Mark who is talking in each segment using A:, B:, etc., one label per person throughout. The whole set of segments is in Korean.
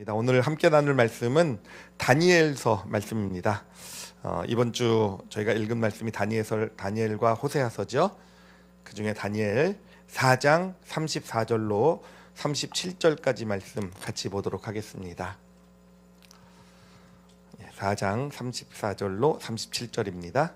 A: 오늘 함께 나눌 말씀은 다니엘서 말씀입니다. 이번 주 저희가 읽은 말씀이 다니엘과 호세아서죠. 그 중에 다니엘 4장 34절로 37절까지 말씀 같이 보도록 하겠습니다. 4장 34절로 37절입니다.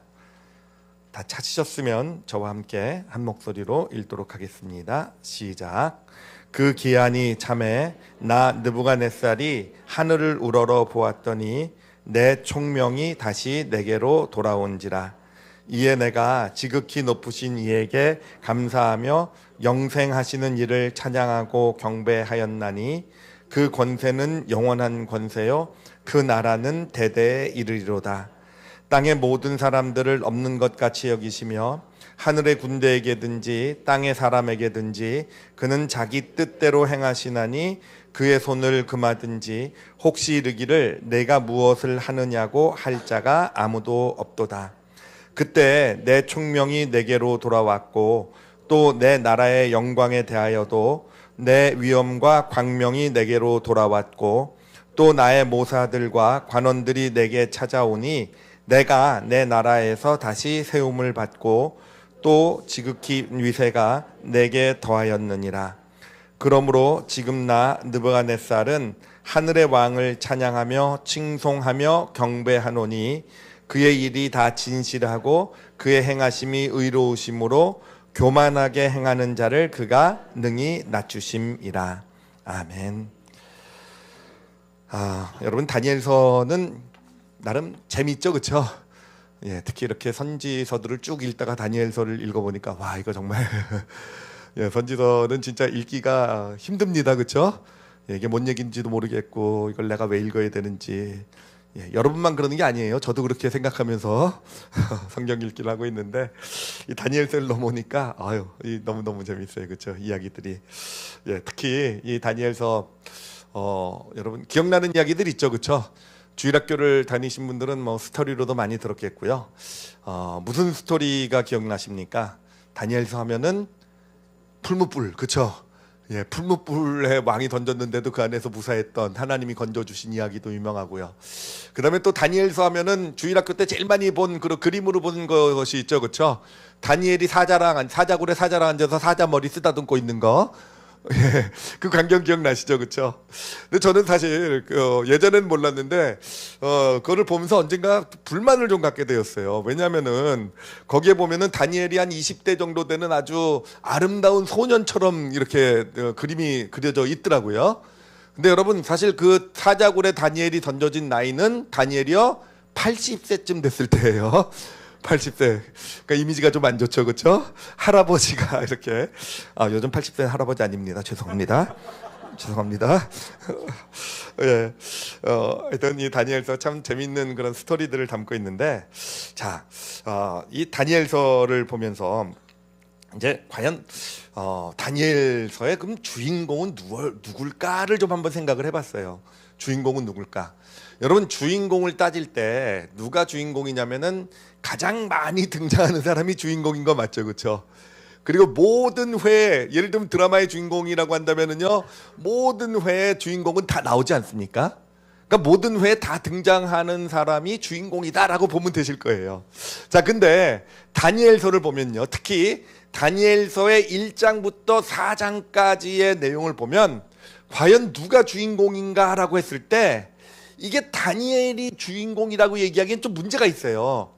A: 다 찾으셨으면 저와 함께 한 목소리로 읽도록 하겠습니다. 시작. 그 기한이 참에 나 느부갓네살이 하늘을 우러러 보았더니 내 총명이 다시 내게로 돌아온지라. 이에 내가 지극히 높으신 이에게 감사하며 영생하시는 이를 찬양하고 경배하였나니 그 권세는 영원한 권세요 그 나라는 대대에 이르리로다. 땅의 모든 사람들을 없는 것 같이 여기시며 하늘의 군대에게든지 땅의 사람에게든지 그는 자기 뜻대로 행하시나니 그의 손을 금하든지 혹시 이르기를 내가 무엇을 하느냐고 할 자가 아무도 없도다. 그때 내 총명이 내게로 돌아왔고 또 내 나라의 영광에 대하여도 내 위엄과 광명이 내게로 돌아왔고 또 나의 모사들과 관원들이 내게 찾아오니 내가 내 나라에서 다시 세움을 받고 또 지극히 위세가 내게 더하였느니라. 그러므로 지금 나 느부갓네살은 하늘의 왕을 찬양하며 칭송하며 경배하노니 그의 일이 다 진실하고 그의 행하심이 의로우심으로 교만하게 행하는 자를 그가 능히 낮추심이라. 아멘. 여러분, 다니엘서는 나름 재밌죠, 그렇죠? 특히 이렇게 선지서들을 쭉 읽다가 다니엘서를 읽어보니까 와, 이거 정말 선지서는 진짜 읽기가 힘듭니다, 그렇죠? 이게 뭔 얘기인지도 모르겠고 이걸 내가 왜 읽어야 되는지. 여러분만 그러는 게 아니에요. 저도 그렇게 생각하면서 성경 읽기를 하고 있는데 이 다니엘서를 넘어오니까 너무너무 재밌어요, 그렇죠? 이야기들이. 특히 이 다니엘서 여러분 기억나는 이야기들 있죠, 그렇죠? 주일학교를 다니신 분들은 뭐 스토리로도 많이 들었겠고요. 무슨 스토리가 기억나십니까? 다니엘서 하면은 풀무불, 그렇죠? 풀무불에 왕이 던졌는데도 그 안에서 무사했던 하나님이 건져주신 이야기도 유명하고요. 그 다음에 또 다니엘서 하면은 주일학교 때 제일 많이 본 그림으로 본 것이 있죠, 그렇죠? 다니엘이 사자굴에 사자랑 앉아서 사자 머리 쓰다듬고 있는 거. 그 광경 기억나시죠, 그렇죠? 근데 저는 사실 예전엔 몰랐는데 그거를 보면서 언젠가 불만을 좀 갖게 되었어요. 왜냐하면은 거기에 보면은 다니엘이 한 20대 정도 되는 아주 아름다운 소년처럼 이렇게 그림이 그려져 있더라고요. 근데 여러분, 사실 그 사자굴에 다니엘이 던져진 나이는 다니엘이요 80세쯤 됐을 때예요. 80세. 그러니까 이미지가 좀 안 좋죠, 그렇죠? 할아버지가 이렇게 요즘 80세 할아버지 아닙니다. 죄송합니다. 죄송합니다. 하여튼 이 다니엘서 참 재밌는 그런 스토리들을 담고 있는데, 자, 이 다니엘서를 보면서 이제 과연 다니엘서의 그럼 주인공은 누굴까를 좀 한번 생각을 해봤어요. 주인공은 누굴까? 여러분, 주인공을 따질 때 누가 주인공이냐면은 가장 많이 등장하는 사람이 주인공인 거 맞죠, 그렇죠? 그리고 모든 회, 예를 들면 드라마의 주인공이라고 한다면은요, 모든 회의 주인공은 다 나오지 않습니까? 그러니까 모든 회에 다 등장하는 사람이 주인공이다라고 보면 되실 거예요. 자, 근데 다니엘서를 보면요, 특히 다니엘서의 1장부터 4장까지의 내용을 보면 과연 누가 주인공인가라고 했을 때 이게 다니엘이 주인공이라고 얘기하기엔 좀 문제가 있어요.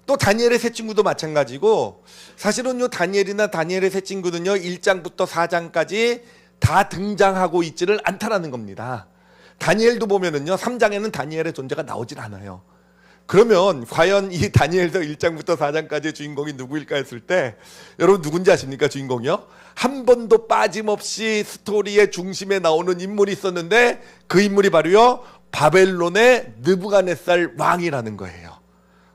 A: 또 다니엘의 세 친구도 마찬가지고, 사실은 요 다니엘이나 다니엘의 세 친구는요 1장부터 4장까지 다 등장하고 있지를 않다라는 겁니다. 다니엘도 보면은요 3장에는 다니엘의 존재가 나오질 않아요. 그러면 과연 이 다니엘서 1장부터 4장까지의 주인공이 누구일까 했을 때, 여러분 누군지 아십니까? 주인공이요? 한 번도 빠짐없이 스토리의 중심에 나오는 인물이 있었는데 그 인물이 바로요 바벨론의 느부갓네살 왕이라는 거예요.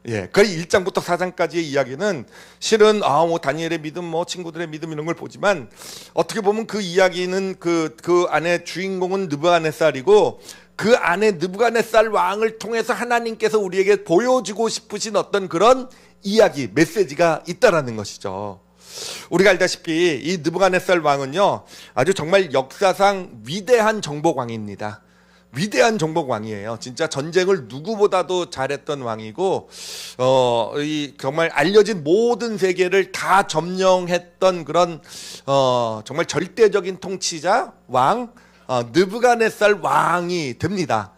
A: 그 1장부터 4장까지의 이야기는 실은 뭐 다니엘의 믿음, 친구들의 믿음 이런 걸 보지만 어떻게 보면 그 이야기는 그 안에 주인공은 느부갓네살이고 그 안에 느부갓네살 왕을 통해서 하나님께서 우리에게 보여주고 싶으신 어떤 그런 이야기, 메시지가 있다라는 것이죠. 우리가 알다시피 이 느부갓네살 왕은요 아주 정말 역사상 위대한 정복왕입니다. 위대한 정복 왕이에요. 진짜 전쟁을 누구보다도 잘했던 왕이고, 이 정말 알려진 모든 세계를 다 점령했던 그런 정말 절대적인 통치자 왕, 느부갓네살 왕이 됩니다.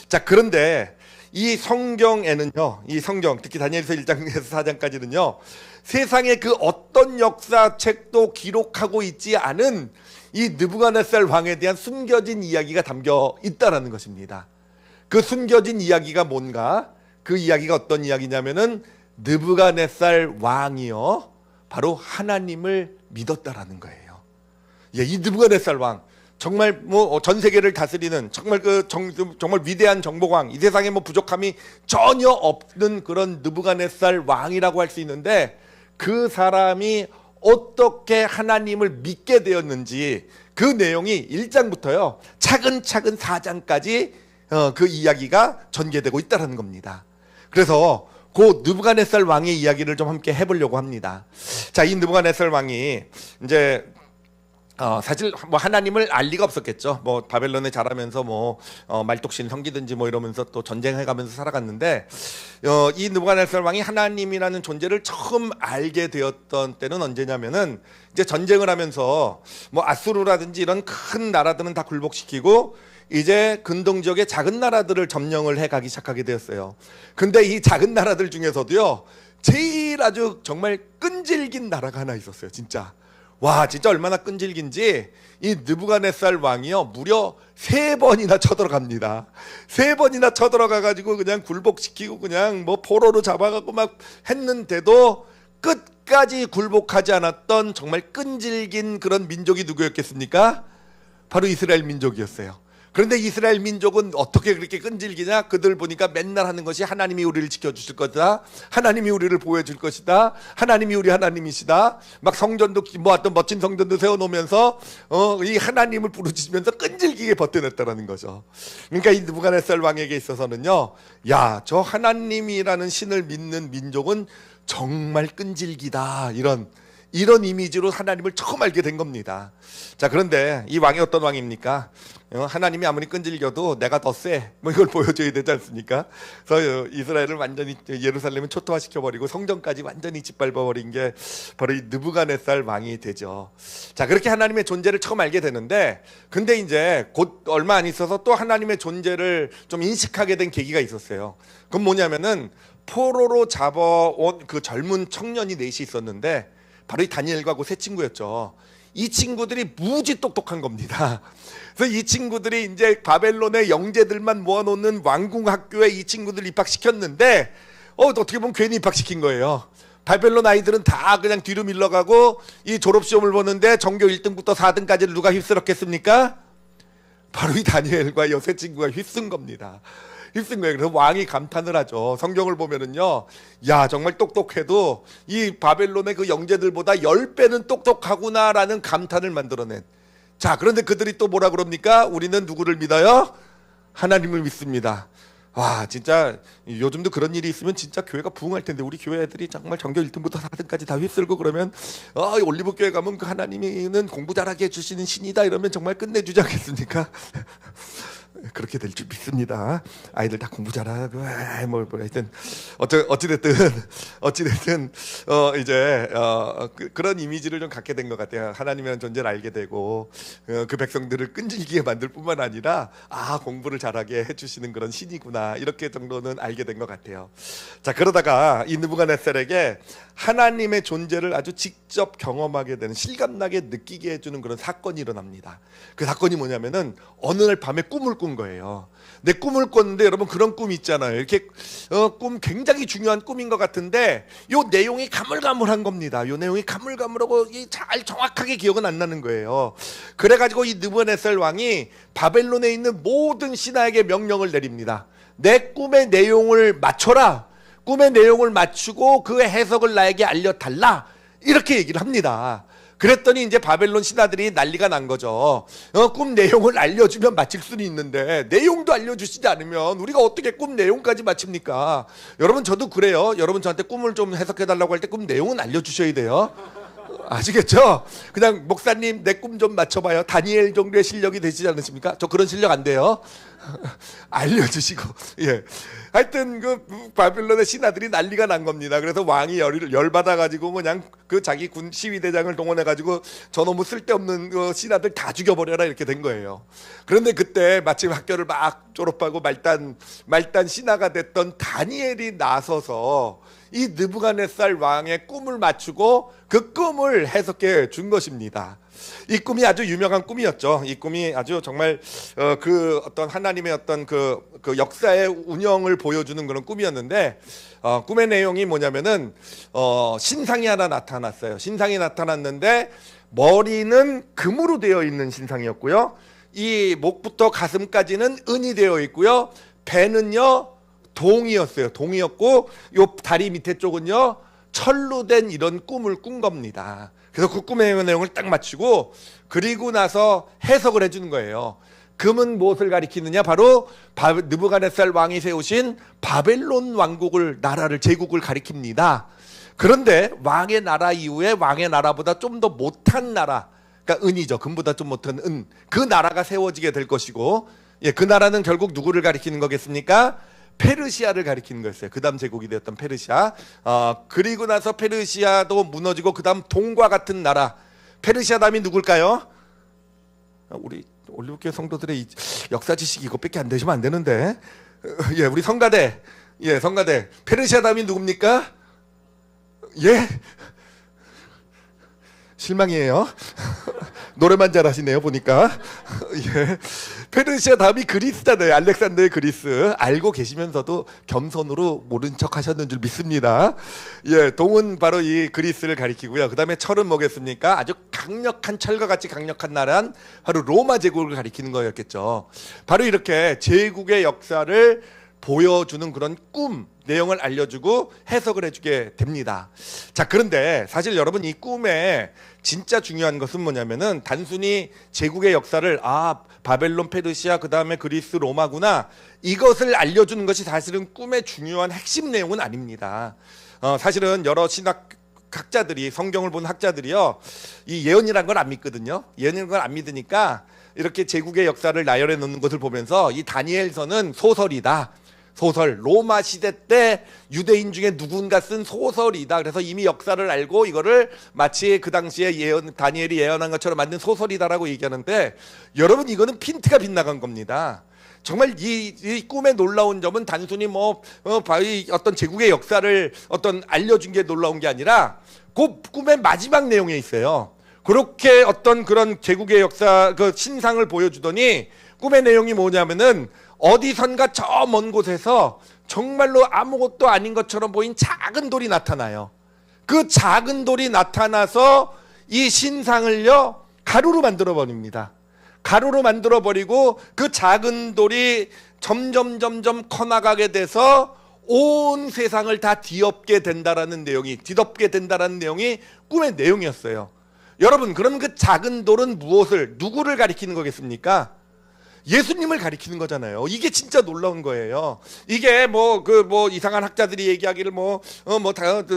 A: 자, 그런데 이 성경에는요, 이 성경 특히 다니엘서 1장에서 4장까지는요, 세상의 그 어떤 역사책도 기록하고 있지 않은 이 느부갓네살 왕에 대한 숨겨진 이야기가 담겨 있다라는 것입니다. 그 숨겨진 이야기가 뭔가? 그 이야기가 어떤 이야기냐면은 느부갓네살 왕이요, 바로 하나님을 믿었다라는 거예요. 예, 이 느부갓네살 왕 정말 뭐 전 세계를 다스리는 정말 정말 위대한 정복왕, 이 세상에 뭐 부족함이 전혀 없는 그런 느부갓네살 왕이라고 할 수 있는데, 그 사람이 어떻게 하나님을 믿게 되었는지 그 내용이 1장부터요 차근차근 4장까지 그 이야기가 전개되고 있다는 겁니다. 그래서 그 느부갓네살 왕의 이야기를 좀 함께 해보려고 합니다. 자, 이 느부갓네살 왕이 이제 사실 뭐 하나님을 알 리가 없었겠죠. 뭐 바벨론에 자라면서 뭐 말독신 섬기든지 뭐 이러면서 또 전쟁해가면서 살아갔는데, 이 느부갓네살 왕이 하나님이라는 존재를 처음 알게 되었던 때는 언제냐면은 이제 전쟁을 하면서 뭐 아수르라든지 이런 큰 나라들은 다 굴복시키고 이제 근동 지역의 작은 나라들을 점령을 해가기 시작하게 되었어요. 근데 이 작은 나라들 중에서도요 제일 아주 정말 끈질긴 나라가 하나 있었어요. 진짜. 와, 진짜 얼마나 끈질긴지 이 느부갓네살 왕이요 무려 3번이나 쳐들어갑니다. 3번이나 쳐들어가가지고 그냥 굴복시키고 그냥 뭐 포로로 잡아가고 막 했는데도 끝까지 굴복하지 않았던 정말 끈질긴 그런 민족이 누구였겠습니까? 바로 이스라엘 민족이었어요. 그런데 이스라엘 민족은 어떻게 그렇게 끈질기냐? 그들 보니까 맨날 하는 것이 하나님이 우리를 지켜주실 것이다, 하나님이 우리를 보호해줄 것이다, 하나님이 우리 하나님이시다, 막 성전도 뭐 어떤 멋진 성전도 세워놓으면서 이 하나님을 부르짖으면서 끈질기게 버텨냈다는 거죠. 그러니까 이 느부갓네살 왕에게 있어서는요, 야, 저 하나님이라는 신을 믿는 민족은 정말 끈질기다, 이런 이미지로 하나님을 처음 알게 된 겁니다. 자, 그런데 이 왕이 어떤 왕입니까? 하나님이 아무리 끈질겨도 내가 더 세, 뭐 이걸 보여줘야 되지 않습니까? 그래서 이스라엘을 완전히 예루살렘을 초토화시켜버리고 성전까지 완전히 짓밟아버린 게 바로 이 느부갓네살 왕이 되죠. 자, 그렇게 하나님의 존재를 처음 알게 되는데, 근데 이제 곧 얼마 안 있어서 또 하나님의 존재를 좀 인식하게 된 계기가 있었어요. 그건 뭐냐면은 포로로 잡아온 그 젊은 청년이 넷이 있었는데, 바로 이 다니엘과 그 세 친구였죠. 이 친구들이 무지 똑똑한 겁니다. 그래서 이 친구들이 이제 바벨론의 영재들만 모아놓는 왕궁 학교에 이 친구들 입학시켰는데, 어떻게 보면 괜히 입학시킨 거예요. 바벨론 아이들은 다 그냥 뒤로 밀러가고 이 졸업시험을 보는데 전교 1등부터 4등까지를 누가 휩쓸었겠습니까? 바로 이 다니엘과 이 세 친구가 휩쓴 겁니다. 휩쓴 거예요. 그래서 왕이 감탄을 하죠. 성경을 보면은요, 야, 정말 똑똑해도 이 바벨론의 그 영재들보다 10배는 똑똑하구나라는 감탄을 만들어낸. 자, 그런데 그들이 또 뭐라 그럽니까? 우리는 누구를 믿어요? 하나님을 믿습니다. 와, 진짜 요즘도 그런 일이 있으면 진짜 교회가 부흥할 텐데, 우리 교회 애들이 정말 전교 1등부터 4등까지 다 휩쓸고 그러면 올리브 교회 가면 그 하나님은 공부 잘하게 해주시는 신이다 이러면 정말 끝내주지 않겠습니까? 그렇게 될 줄 믿습니다. 아이들 다 공부 잘하고 뭐 하여튼 어찌됐든 이제 그런 이미지를 좀 갖게 된 것 같아요. 하나님이라는 존재를 알게 되고 그 백성들을 끈질기게 만들 뿐만 아니라 공부를 잘하게 해주시는 그런 신이구나, 이렇게 정도는 알게 된 것 같아요. 자, 그러다가 이 느부갓네살에게 하나님의 존재를 아주 직접 경험하게 되는, 실감나게 느끼게 해주는 그런 사건이 일어납니다. 그 사건이 뭐냐면은 어느 날 밤에 꿈을 꾼 거예요. 내 꿈을 꿨는데, 여러분 그런 꿈 있잖아요. 이렇게 꿈 굉장히 중요한 꿈인 것 같은데 요 내용이 가물가물한 겁니다. 요 내용이 가물가물하고 잘 정확하게 기억은 안 나는 거예요. 그래가지고 이 느부갓네살 왕이 바벨론에 있는 모든 신하에게 명령을 내립니다. 내 꿈의 내용을 맞춰라. 꿈의 내용을 맞추고 그 해석을 나에게 알려달라, 이렇게 얘기를 합니다. 그랬더니 이제 바벨론 신하들이 난리가 난 거죠. 꿈 내용을 알려주면 맞힐 수는 있는데 내용도 알려주시지 않으면 우리가 어떻게 꿈 내용까지 맞춥니까? 여러분, 저도 그래요. 여러분 저한테 꿈을 좀 해석해달라고 할 때 꿈 내용은 알려주셔야 돼요. 아시겠죠? 그냥 목사님 내 꿈 좀 맞춰봐요. 다니엘 정도의 실력이 되시지 않으십니까? 저 그런 실력 안 돼요. 알려주시고, 예. 하여튼 그 바빌론의 신하들이 난리가 난 겁니다. 그래서 왕이 열받아가지고 그냥 그 자기 군 시위대장을 동원해가지고 저놈의 쓸데없는 그 신하들 다 죽여버려라 이렇게 된 거예요. 그런데 그때 마침 학교를 막 졸업하고 말단 신하가 됐던 다니엘이 나서서 이 느부갓네살 왕의 꿈을 맞추고 그 꿈을 해석해 준 것입니다. 이 꿈이 아주 유명한 꿈이었죠. 이 꿈이 아주 정말 그 어떤 하나님의 어떤 그 역사의 운영을 보여주는 그런 꿈이었는데, 꿈의 내용이 뭐냐면은 신상이 하나 나타났어요. 신상이 나타났는데 머리는 금으로 되어 있는 신상이었고요. 이 목부터 가슴까지는 은이 되어 있고요. 배는요 동이었어요. 동이었고 요 다리 밑에 쪽은요 철로 된 이런 꿈을 꾼 겁니다. 그래서 그 꿈의 내용을 딱 맞추고 그리고 나서 해석을 해주는 거예요. 금은 무엇을 가리키느냐? 바로 느부갓네살 왕이 세우신 바벨론 왕국을, 나라를, 제국을 가리킵니다. 그런데 왕의 나라 이후에 왕의 나라보다 좀 더 못한 나라, 그러니까 은이죠. 금보다 좀 못한 은, 그 나라가 세워지게 될 것이고, 예, 그 나라는 결국 누구를 가리키는 거겠습니까? 페르시아를 가리키는 거였어요. 그 다음 제국이 되었던 페르시아. 그리고 나서 페르시아도 무너지고 그 다음 동과 같은 나라, 페르시아 다음이 누굴까요? 우리 올리브교회 성도들의 역사 지식이 이것밖에 안 되시면 안 되는데, 예, 우리 성가대, 예, 성가대. 페르시아 다음이 누굽니까? 예, 실망이에요. 노래만 잘하시네요 보니까. 예. 페르시아 다음이 그리스잖아요. 알렉산더의 그리스. 알고 계시면서도 겸손으로 모른 척 하셨는 줄 믿습니다. 예, 동은 바로 이 그리스를 가리키고요. 그 다음에 철은 뭐겠습니까? 아주 강력한, 철과 같이 강력한 나라는 바로 로마 제국을 가리키는 거였겠죠. 바로 이렇게 제국의 역사를 보여주는 그런 꿈 내용을 알려주고 해석을 해주게 됩니다. 자, 그런데 사실 여러분, 이 꿈에 진짜 중요한 것은 뭐냐면은 단순히 제국의 역사를 바벨론, 페르시아, 그 다음에 그리스, 로마구나, 이것을 알려주는 것이 사실은 꿈의 중요한 핵심 내용은 아닙니다. 사실은 여러 학자들이, 성경을 본 학자들이요, 이 예언이란 걸 안 믿거든요. 예언이란 걸 안 믿으니까 이렇게 제국의 역사를 나열해 놓는 것을 보면서 이 다니엘서는 소설이다, 소설, 로마 시대 때 유대인 중에 누군가 쓴 소설이다. 그래서 이미 역사를 알고 이거를 마치 그 당시에 다니엘이 예언한 것처럼 만든 소설이다라고 얘기하는데, 여러분, 이거는 핀트가 빗나간 겁니다. 정말 이 꿈의 놀라운 점은 단순히 어떤 제국의 역사를 어떤 알려준 게 놀라운 게 아니라 그 꿈의 마지막 내용에 있어요. 그렇게 어떤 그런 제국의 역사, 그 신상을 보여주더니 꿈의 내용이 뭐냐면은 어디선가 저 먼 곳에서 정말로 아무것도 아닌 것처럼 보인 작은 돌이 나타나요. 그 작은 돌이 나타나서 이 신상을요 가루로 만들어 버립니다. 가루로 만들어 버리고 그 작은 돌이 점점 커나가게 돼서 온 세상을 다 뒤덮게 된다라는 내용이 꿈의 내용이었어요. 여러분, 그럼 그 작은 돌은 누구를 가리키는 거겠습니까? 예수님을 가리키는 거잖아요. 이게 진짜 놀라운 거예요. 이게 이상한 학자들이 얘기하기를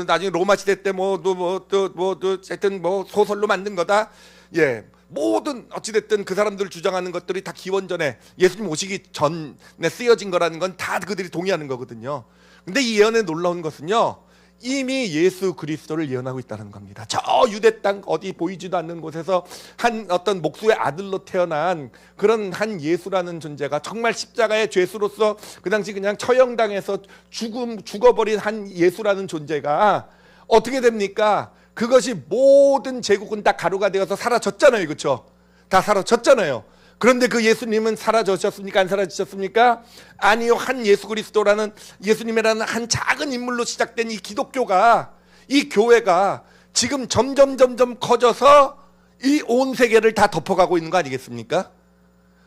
A: 나중에 로마 시대 때 하여튼 소설로 만든 거다. 예. 모든 어찌됐든 그 사람들 주장하는 것들이 다 기원전에, 예수님 오시기 전에 쓰여진 거라는 건 다 그들이 동의하는 거거든요. 근데 이 예언의 놀라운 것은요, 이미 예수 그리스도를 예언하고 있다는 겁니다. 저 유대 땅 어디 보이지도 않는 곳에서 한 어떤 목수의 아들로 태어난 그런 한 예수라는 존재가 정말 십자가의 죄수로서 그 당시 그냥 처형당해서 죽어버린 한 예수라는 존재가 어떻게 됩니까? 그것이 모든 제국은 다 가루가 되어서 사라졌잖아요. 그렇죠? 다 사라졌잖아요. 그런데 그 예수님은 사라지셨습니까? 안 사라지셨습니까? 아니요. 한 예수 그리스도라는, 예수님이라는 한 작은 인물로 시작된 이 기독교가, 이 교회가 지금 점점 커져서 이 온 세계를 다 덮어가고 있는 거 아니겠습니까?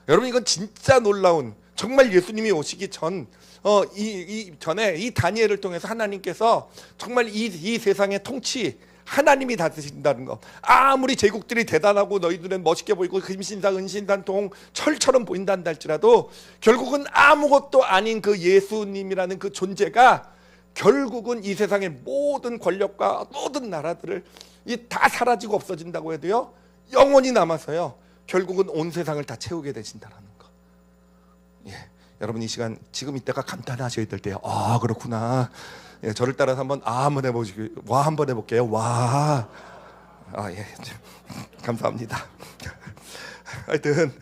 A: 여러분, 이건 진짜 놀라운, 정말 예수님이 오시기 전에 이 다니엘을 통해서 하나님께서 정말 이 세상의 통치, 하나님이 다스린다는 거. 아무리 제국들이 대단하고 너희들은 멋있게 보이고 금신상, 은신상, 동, 철처럼 보인단다 할지라도 결국은 아무것도 아닌 그 예수님이라는 그 존재가 결국은 이 세상의 모든 권력과 모든 나라들을 다 사라지고 없어진다고 해도요, 영원히 남아서요, 결국은 온 세상을 다 채우게 되신다라는 거. 예, 여러분 이 시간 지금 이때가 감탄하셔야 될 때요. 아, 그렇구나. 예, 저를 따라서 한번 해보시고, 와, 한번 해볼게요. 와. 아, 예, 감사합니다. 하여튼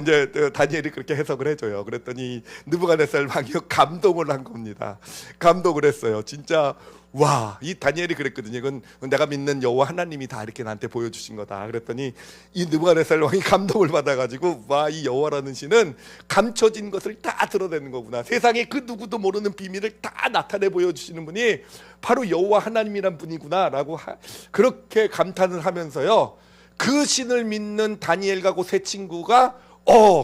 A: 이제 다니엘이 그렇게 해석을 해줘요. 그랬더니 느부갓네살 왕이 감동을 한 겁니다. 감동을 했어요. 진짜 와, 이 다니엘이 그랬거든요. 이건 내가 믿는 여호와 하나님이 다 이렇게 나한테 보여주신 거다. 그랬더니 이 느부갓네살 왕이 감동을 받아가지고, 와, 이 여호와라는 신은 감춰진 것을 다 드러내는 거구나. 세상에 그 누구도 모르는 비밀을 다 나타내 보여주시는 분이 바로 여호와 하나님이란 분이구나라고 그렇게 감탄을 하면서요, 그 신을 믿는 다니엘과 그 세 친구가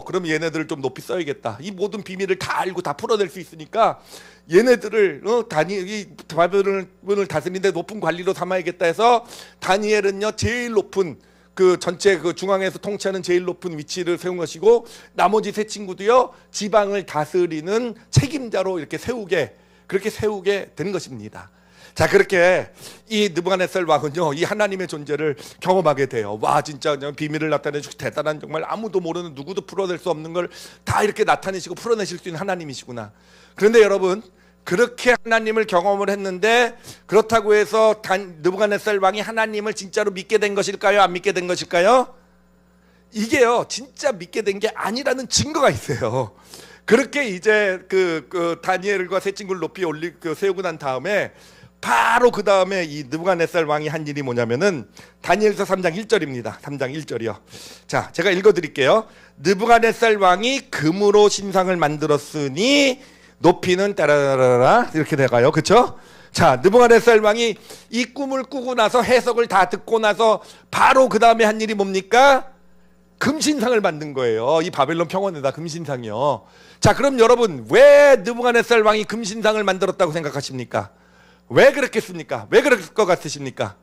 A: 그럼 얘네들을 좀 높이 써야겠다. 이 모든 비밀을 다 알고 다 풀어낼 수 있으니까 얘네들을 다니엘이 바벨론을 다스리는데 높은 관리로 삼아야겠다 해서, 다니엘은요 제일 높은 그 전체 그 중앙에서 통치하는 제일 높은 위치를 세운 것이고, 나머지 세 친구도요 지방을 다스리는 책임자로 이렇게 그렇게 세우게 된 것입니다. 자, 그렇게 이 느부갓네살 왕은요 이 하나님의 존재를 경험하게 돼요. 와, 진짜 그냥 비밀을 나타내시고 대단한, 정말 아무도 모르는, 누구도 풀어낼 수 없는 걸 다 이렇게 나타내시고 풀어내실 수 있는 하나님이시구나. 그런데 여러분, 그렇게 하나님을 경험을 했는데, 그렇다고 해서 느부갓네살 왕이 하나님을 진짜로 믿게 된 것일까요? 안 믿게 된 것일까요? 이게요 진짜 믿게 된 게 아니라는 증거가 있어요. 그렇게 이제 그 다니엘과 세 친구를 높이 세우고 난 다음에, 바로 그 다음에 이 느부갓네살 왕이 한 일이 뭐냐면은 다니엘서 3장 1절입니다. 3장 1절이요. 자, 제가 읽어드릴게요. 느부갓네살 왕이 금으로 신상을 만들었으니 높이는 따라라라 이렇게 돼가요. 그렇죠? 자, 느부갓네살 왕이 이 꿈을 꾸고 나서 해석을 다 듣고 나서 바로 그 다음에 한 일이 뭡니까? 금신상을 만든 거예요. 이 바벨론 평원에다 금신상이요. 자, 그럼 여러분, 왜 느부갓네살 왕이 금신상을 만들었다고 생각하십니까? 왜 그랬겠습니까? 왜 그럴 것 같으십니까?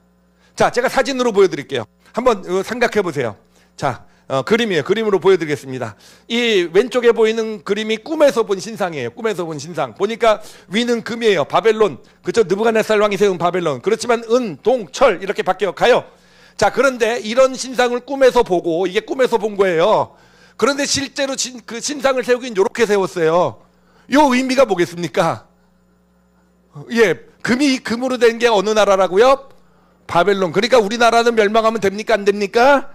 A: 자, 제가 사진으로 보여드릴게요. 한번 생각해 보세요. 자, 그림이에요. 그림으로 보여드리겠습니다. 이 왼쪽에 보이는 그림이 꿈에서 본 신상이에요. 꿈에서 본 신상. 보니까 위는 금이에요. 바벨론. 그렇죠? 느부갓네살 왕이 세운 바벨론. 그렇지만 은, 동, 철 이렇게 바뀌어 가요. 자, 그런데 이런 신상을 꿈에서 보고, 이게 꿈에서 본 거예요. 그런데 실제로 그 신상을 세우긴 이렇게 세웠어요. 이 의미가 뭐겠습니까? 예, 금으로 된 게 어느 나라라고요? 바벨론. 그러니까 우리나라는 멸망하면 됩니까? 안 됩니까?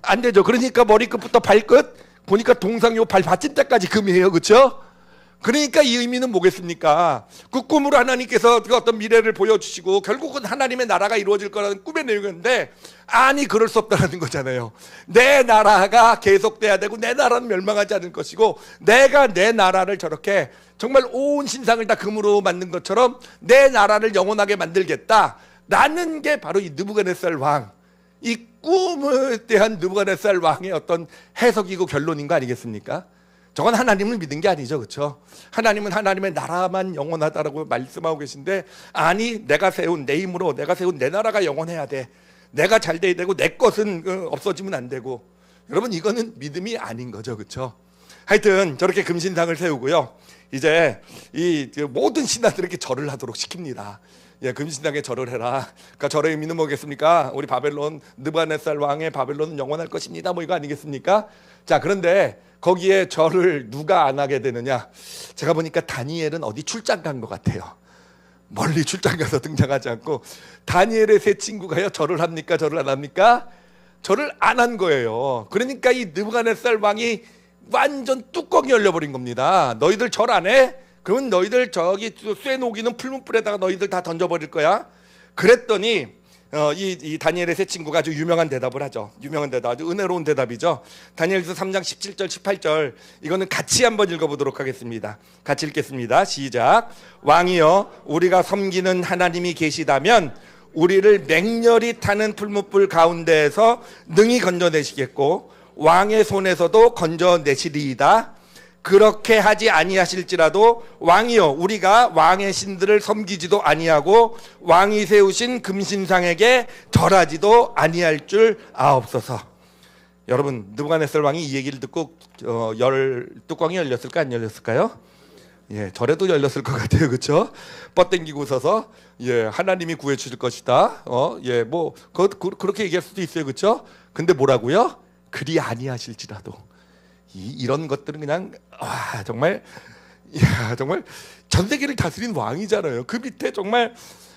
A: 안 되죠. 그러니까 머리끝부터 발끝 보니까 동상 요 발 받침대까지 금이에요. 그렇죠? 그러니까 이 의미는 뭐겠습니까? 그 꿈으로 하나님께서 그 어떤 미래를 보여주시고 결국은 하나님의 나라가 이루어질 거라는 꿈의 내용인데, 아니 그럴 수 없다는 거잖아요. 내 나라가 계속돼야 되고 내 나라는 멸망하지 않을 것이고, 내가 내 나라를 저렇게 정말 온 신상을 다 금으로 만든 것처럼 내 나라를 영원하게 만들겠다 라는 게 바로 이 느부갓네살 왕, 이 꿈에 대한 느부갓네살 왕의 어떤 해석이고 결론인 거 아니겠습니까? 저건 하나님을 믿은 게 아니죠. 그렇죠? 하나님은 하나님의 나라만 영원하다라고 말씀하고 계신데, 아니 내가 세운 내 힘으로 내가 세운 내 나라가 영원해야 돼. 내가 잘 돼야 되고 내 것은 없어지면 안 되고. 여러분, 이거는 믿음이 아닌 거죠. 그렇죠? 하여튼 저렇게 금신상을 세우고요. 이제 이 모든 신하들에게 절을 하도록 시킵니다. 예, 금신상에 절을 해라. 그러니까 절의 의미는 뭐겠습니까? 우리 바벨론 느부갓네살 왕의 바벨론은 영원할 것입니다. 뭐 이거 아니겠습니까? 자, 그런데 거기에 절을 누가 안 하게 되느냐? 제가 보니까 다니엘은 어디 출장 간 것 같아요. 멀리 출장 가서 등장하지 않고, 다니엘의 세 친구가요 절을 합니까? 절을 안 합니까? 절을 안 한 거예요. 그러니까 이 느부갓네살 왕이 완전 뚜껑이 열려버린 겁니다. 너희들 절 안 해? 그러면 너희들 저기 쇠 녹이는 풀무불에다가 너희들 다 던져버릴 거야. 그랬더니 이 다니엘의 세 친구가 아주 유명한 대답을 하죠. 유명한 대답, 아주 은혜로운 대답이죠. 다니엘서 3장 17절 18절, 이거는 같이 한번 읽어보도록 하겠습니다. 같이 읽겠습니다. 시작. 왕이여, 우리가 섬기는 하나님이 계시다면 우리를 맹렬히 타는 풀무불 가운데에서 능히 건져내시겠고 왕의 손에서도 건져내시리이다. 그렇게 하지 아니하실지라도 왕이여, 우리가 왕의 신들을 섬기지도 아니하고 왕이 세우신 금신상에게 절하지도 아니할 줄 아옵소서. 여러분, 느부갓네살 왕이 이 얘기를 듣고 뚜껑이 열렸을까 안 열렸을까요? 예, 절에도 열렸을 것 같아요, 그렇죠? 뻗땡기고 서서 예, 하나님이 구해 주실 것이다. 예, 뭐 그렇게 얘기할 수도 있어요, 그렇죠? 근데 뭐라고요? 그리 아니하실지라도 이런 것들은 그냥 정말 야, 정말 전 세계를 다스린 왕이잖아요. 그 밑에 정말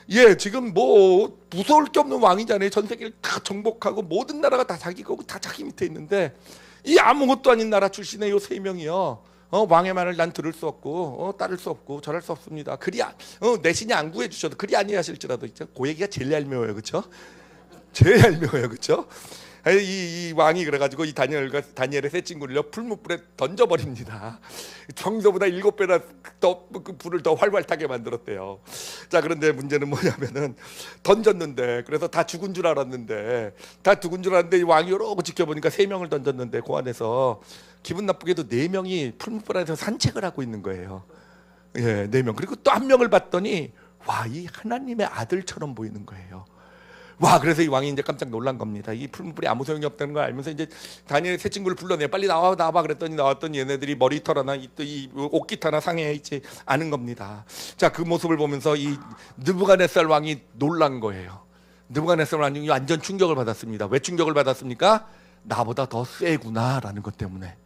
A: 예, 지금 뭐 무서울 게 없는 왕이잖아요. 전 세계를 다 정복하고 모든 나라가 다 자기 거고 다 자기 밑에 있는데 이 아무것도 아닌 나라 출신의 요 세 명이요. 왕의 말을 난 들을 수 없고 따를 수 없고 절할 수 없습니다. 그리 내 신이 안 구해 주셔도 그리 아니하실지라도 있죠. 그 얘기가 제일 얄미워요, 그렇죠? 제일 얄미워요, 그렇죠? 이 왕이 그래가지고 이 다니엘의 세 친구를요 풀무불에 던져버립니다. 평소보다 7배나 그 불을 더 활발 타게 만들었대요. 자, 그런데 문제는 뭐냐면은 던졌는데 그래서 다 죽은 줄 알았는데 이 왕이 이러고 지켜보니까 3명을 던졌는데 그 안에서 기분 나쁘게도 4명이 풀무불 안에서 산책을 하고 있는 거예요. 예, 4명. 그리고 또 1명을 봤더니 와, 이 하나님의 아들처럼 보이는 거예요. 와, 그래서 이 왕이 이제 깜짝 놀란 겁니다. 이 풀무불이 아무 소용이 없다는 걸 알면서 이제 다니엘 세 친구를 불러내 빨리 나와 그랬더니 나왔더니 얘네들이 머리털 이 옷깃 하나 상해 있지 않은 겁니다. 자, 그 모습을 보면서 이 느부갓네살 왕이 놀란 거예요. 느부갓네살 왕이 완전 충격을 받았습니다. 왜 충격을 받았습니까? 나보다 더 세구나라는 것 때문에.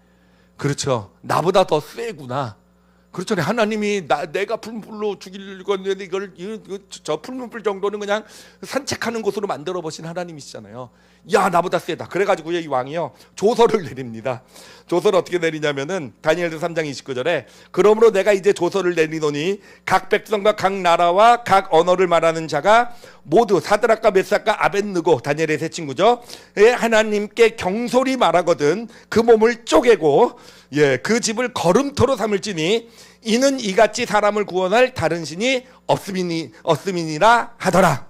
A: 그렇죠. 나보다 더 세구나. 그렇잖아요. 하나님이 내가 풀무불로 죽이려고 했는데 이걸 저 풀무불 정도는 그냥 산책하는 곳으로 만들어 보신 하나님이시잖아요. 야, 나보다 세다. 그래가지고 이 왕이요 조서를 내립니다. 조서를 어떻게 내리냐면은 다니엘서 3장 29절에 그러므로 내가 이제 조서를 내리노니 각 백성과 각 나라와 각 언어를 말하는 자가 모두 사드락과 메삭과 아벳느고 다니엘의 세 친구죠. 하나님께 경솔히 말하거든 그 몸을 쪼개고 예, 그 집을 거름토로 삼을지니 이는 이같이 사람을 구원할 다른 신이 없음이니라 하더라.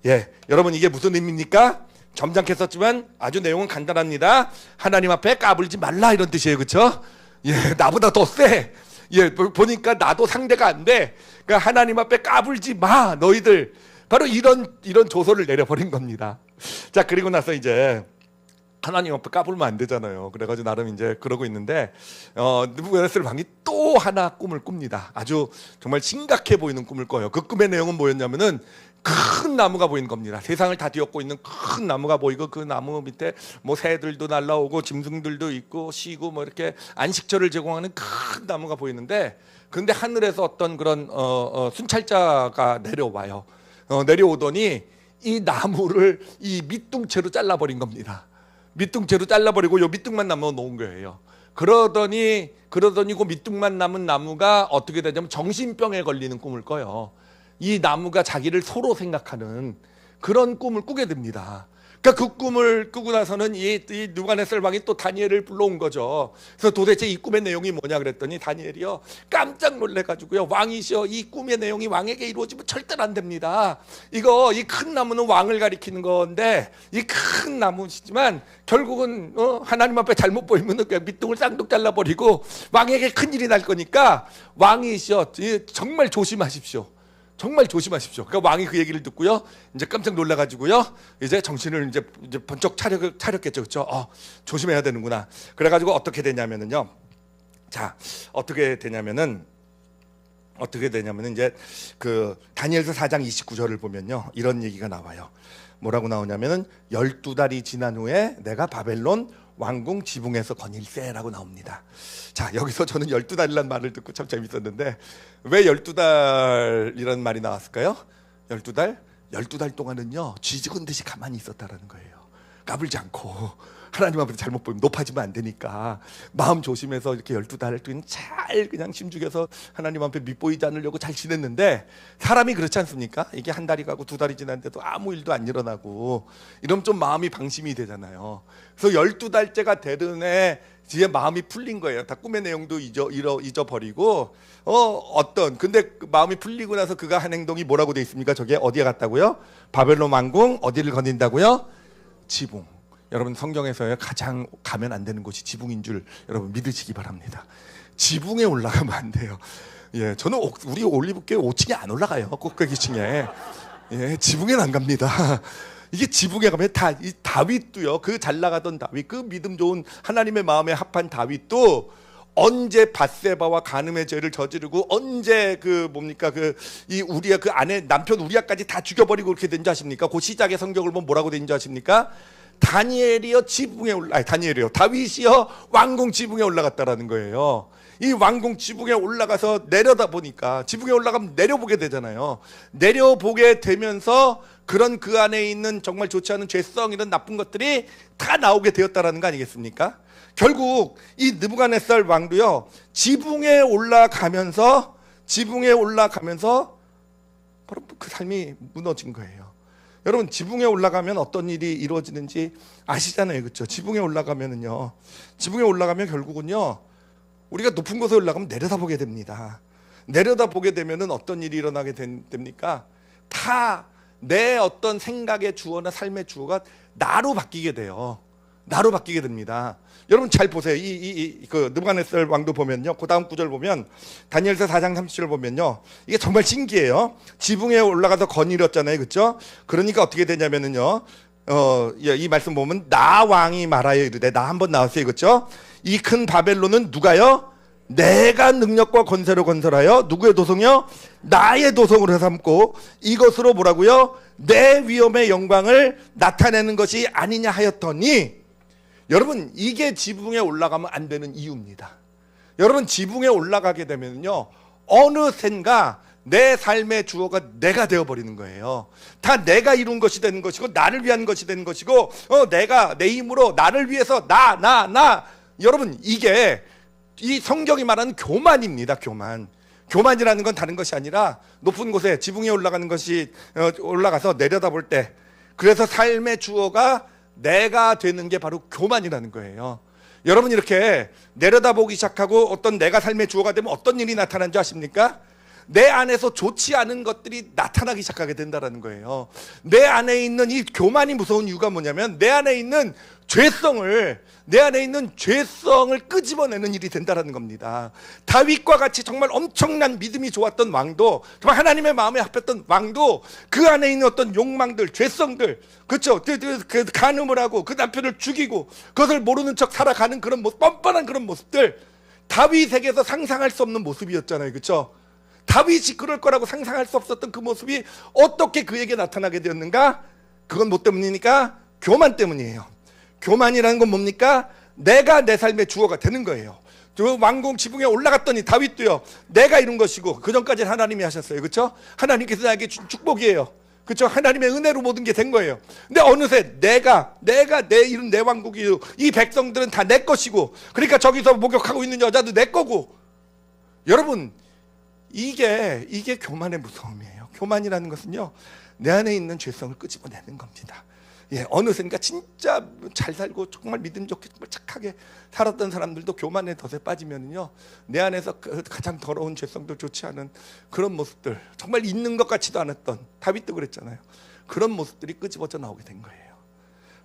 A: 예, 여러분 이게 무슨 의미입니까? 점잖게 썼지만 아주 내용은 간단합니다. 하나님 앞에 까불지 말라 이런 뜻이에요, 그렇죠? 예, 나보다 더 세. 예, 보니까 나도 상대가 안 돼. 그러니까 하나님 앞에 까불지 마, 너희들. 바로 이런 조서를 내려버린 겁니다. 자, 그리고 나서 이제 하나님 앞에 까불면 안 되잖아요. 그래가지고 나름 이제 그러고 있는데 느부갓네살 왕이 또 하나 꿈을 꿉니다. 아주 정말 심각해 보이는 꿈을 꿔요. 그 꿈의 내용은 뭐였냐면은 큰 나무가 보이는 겁니다. 세상을 다 뒤엎고 있는 큰 나무가 보이고 그 나무 밑에 뭐 새들도 날라오고 짐승들도 있고 쉬고 뭐 이렇게 안식처를 제공하는 큰 나무가 보이는데 근데 하늘에서 어떤 그런 순찰자가 내려와요. 내려오더니 이 나무를 이 밑둥채로 잘라버린 겁니다. 밑둥채로 잘라버리고 요 밑둥만 남아 놓은 거예요. 그러더니 그 밑둥만 남은 나무가 어떻게 되냐면 정신병에 걸리는 꿈을 꿔요. 이 나무가 자기를 소로 생각하는 그런 꿈을 꾸게 됩니다. 그러니까 그 꿈을 꾸고 나서는 이 느부갓네살 왕이 또 다니엘을 불러온 거죠. 그래서 도대체 이 꿈의 내용이 뭐냐 그랬더니 다니엘이요 깜짝 놀래가지고요 왕이시여 이 꿈의 내용이 왕에게 이루어지면 절대로 안 됩니다. 이 큰 나무는 왕을 가리키는 건데 이 큰 나무시지만 결국은 하나님 앞에 잘못 보이면 그냥 밑둥을 쌍둥 잘라버리고 왕에게 큰일이 날 거니까 왕이시여 정말 조심하십시오. 정말 조심하십시오. 그러니까 왕이 그 얘기를 듣고요, 이제 깜짝 놀라가지고요, 이제 정신을 이제 번쩍 차렸겠죠, 그렇죠? 조심해야 되는구나. 그래가지고 어떻게 되냐면은요, 자, 어떻게 되냐면은 이제 그 다니엘서 4장 29절을 보면요, 이런 얘기가 나와요. 뭐라고 나오냐면은 12달이 지난 후에 내가 바벨론 왕궁 지붕에서 거닐세라고 나옵니다. 자, 여기서 저는 12달이라는 말을 듣고 참 재밌었는데 왜 12달이라는 말이 나왔을까요? 12달 동안은요 쥐죽은 듯이 가만히 있었다라는 거예요. 까불지 않고 하나님 앞에 잘못 보이면 높아지면 안 되니까 마음 조심해서 이렇게 12달 동안 잘 그냥 심죽여서 하나님 앞에 밉보이지 않으려고 잘 지냈는데 사람이 그렇지 않습니까? 이게 한 달이 가고 2달이 지났는데도 아무 일도 안 일어나고 이러면 좀 마음이 방심이 되잖아요. 그래서 12달째가 되는 뒤에 마음이 풀린 거예요. 다 꿈의 내용도 잊어버리고 근데 마음이 풀리고 나서 그가 한 행동이 뭐라고 돼 있습니까? 저게 어디에 갔다고요? 바벨론 왕궁 어디를 거닌다고요? 지붕. 여러분 성경에서 가장 가면 안 되는 곳이 지붕인 줄 여러분 믿으시기 바랍니다. 지붕에 올라가면 안 돼요. 예, 저는 우리 올리브교회 5층에 안 올라가요. 꼭대기층에. 예, 지붕에는 안 갑니다. 이게 지붕에 가면 이 다윗도요. 그 잘 나가던 다윗, 그 믿음 좋은 하나님의 마음에 합한 다윗도 언제 밧세바와 간음의 죄를 저지르고 언제 그 뭡니까 이 우리야 그 아내 남편 우리야까지 다 죽여버리고 그렇게 된 줄 아십니까? 그 시작의 성경을 보면 뭐라고 된 줄 아십니까? 다니엘이여 지붕에 다니엘이요 다윗이여 왕궁 지붕에 올라갔다라는 거예요. 이 왕궁 지붕에 올라가서 내려다 보니까 지붕에 올라가면 내려보게 되잖아요. 내려보게 되면서 그런 그 안에 있는 정말 좋지 않은 죄성 이런 나쁜 것들이 다 나오게 되었다라는 거 아니겠습니까? 결국 이 느부갓네살 왕도요 지붕에 올라가면서 바로 그 삶이 무너진 거예요. 여러분 지붕에 올라가면 어떤 일이 이루어지는지 아시잖아요, 그렇죠? 지붕에 올라가면은요, 지붕에 올라가면 결국은요 우리가 높은 곳에 올라가면 내려다보게 됩니다. 내려다보게 되면은 어떤 일이 일어나게 됩니까? 다 내 어떤 생각의 주어나 삶의 주어가 나로 바뀌게 돼요. 나로 바뀌게 됩니다. 여러분 잘 보세요. 그 느부갓네살 왕도 보면요, 그 다음 구절 보면 다니엘서 4장 30절 보면요, 이게 정말 신기해요. 지붕에 올라가서 거닐었잖아요, 그렇죠? 그러니까 어떻게 되냐면은요, 이 말씀 보면 나 왕이 말하여 이르되, 나 한번 나왔어요, 그렇죠? 이 큰 바벨론은 누가요? 내가 능력과 권세로 건설하여 누구의 도성이요? 나의 도성으로 삼고 이것으로 뭐라고요? 내 위엄의 영광을 나타내는 것이 아니냐 하였더니, 여러분 이게 지붕에 올라가면 안 되는 이유입니다. 여러분 지붕에 올라가게 되면요 어느샌가 내 삶의 주어가 내가 되어버리는 거예요. 다 내가 이룬 것이 되는 것이고 나를 위한 것이 되는 것이고 내가 내 힘으로 나를 위해서 나 여러분 이게 이 성경이 말하는 교만입니다. 교만이라는 건 다른 것이 아니라 높은 곳에 지붕에 올라가는 것이 올라가서 내려다볼 때, 그래서 삶의 주어가 내가 되는 게 바로 교만이라는 거예요. 여러분 이렇게 내려다보기 시작하고 어떤 내가 삶의 주어가 되면 어떤 일이 나타나는 줄 아십니까? 내 안에서 좋지 않은 것들이 나타나기 시작하게 된다는 거예요. 내 안에 있는 이 교만이 무서운 이유가 뭐냐면 내 안에 있는 죄성을 끄집어내는 일이 된다는 겁니다. 다윗과 같이 정말 엄청난 믿음이 좋았던 왕도, 정말 하나님의 마음에 합했던 왕도 그 안에 있는 어떤 욕망들, 죄성들, 그렇죠? 그 간음을 하고 그 남편을 죽이고 그것을 모르는 척 살아가는 그런 모습, 뻔뻔한 그런 모습들, 다윗에게서 상상할 수 없는 모습이었잖아요, 그렇죠? 다윗이 그럴 거라고 상상할 수 없었던 그 모습이 어떻게 그에게 나타나게 되었는가? 그건 뭐 때문이니까? 교만 때문이에요. 교만이라는 건 뭡니까? 내가 내 삶의 주어가 되는 거예요. 저 왕궁 지붕에 올라갔더니 다윗도요 내가 이룬 것이고, 그 전까지는 하나님이 하셨어요, 그렇죠? 하나님께서 나에게 준 축복이에요, 그렇죠? 하나님의 은혜로 모든 게 된 거예요. 근데 어느새 내가 내 이룬 내 왕국이요, 이 백성들은 다 내 것이고, 그러니까 저기서 목욕하고 있는 여자도 내 거고. 여러분 이게 교만의 무서움이에요. 교만이라는 것은요 내 안에 있는 죄성을 끄집어내는 겁니다. 예, 어느샌가 진짜 잘 살고 정말 믿음 좋게 정말 착하게 살았던 사람들도 교만의 덫에 빠지면요 내 안에서 가장 더러운 죄성도 좋지 않은 그런 모습들, 정말 있는 것 같지도 않았던, 다윗도 그랬잖아요, 그런 모습들이 끄집어져 나오게 된 거예요.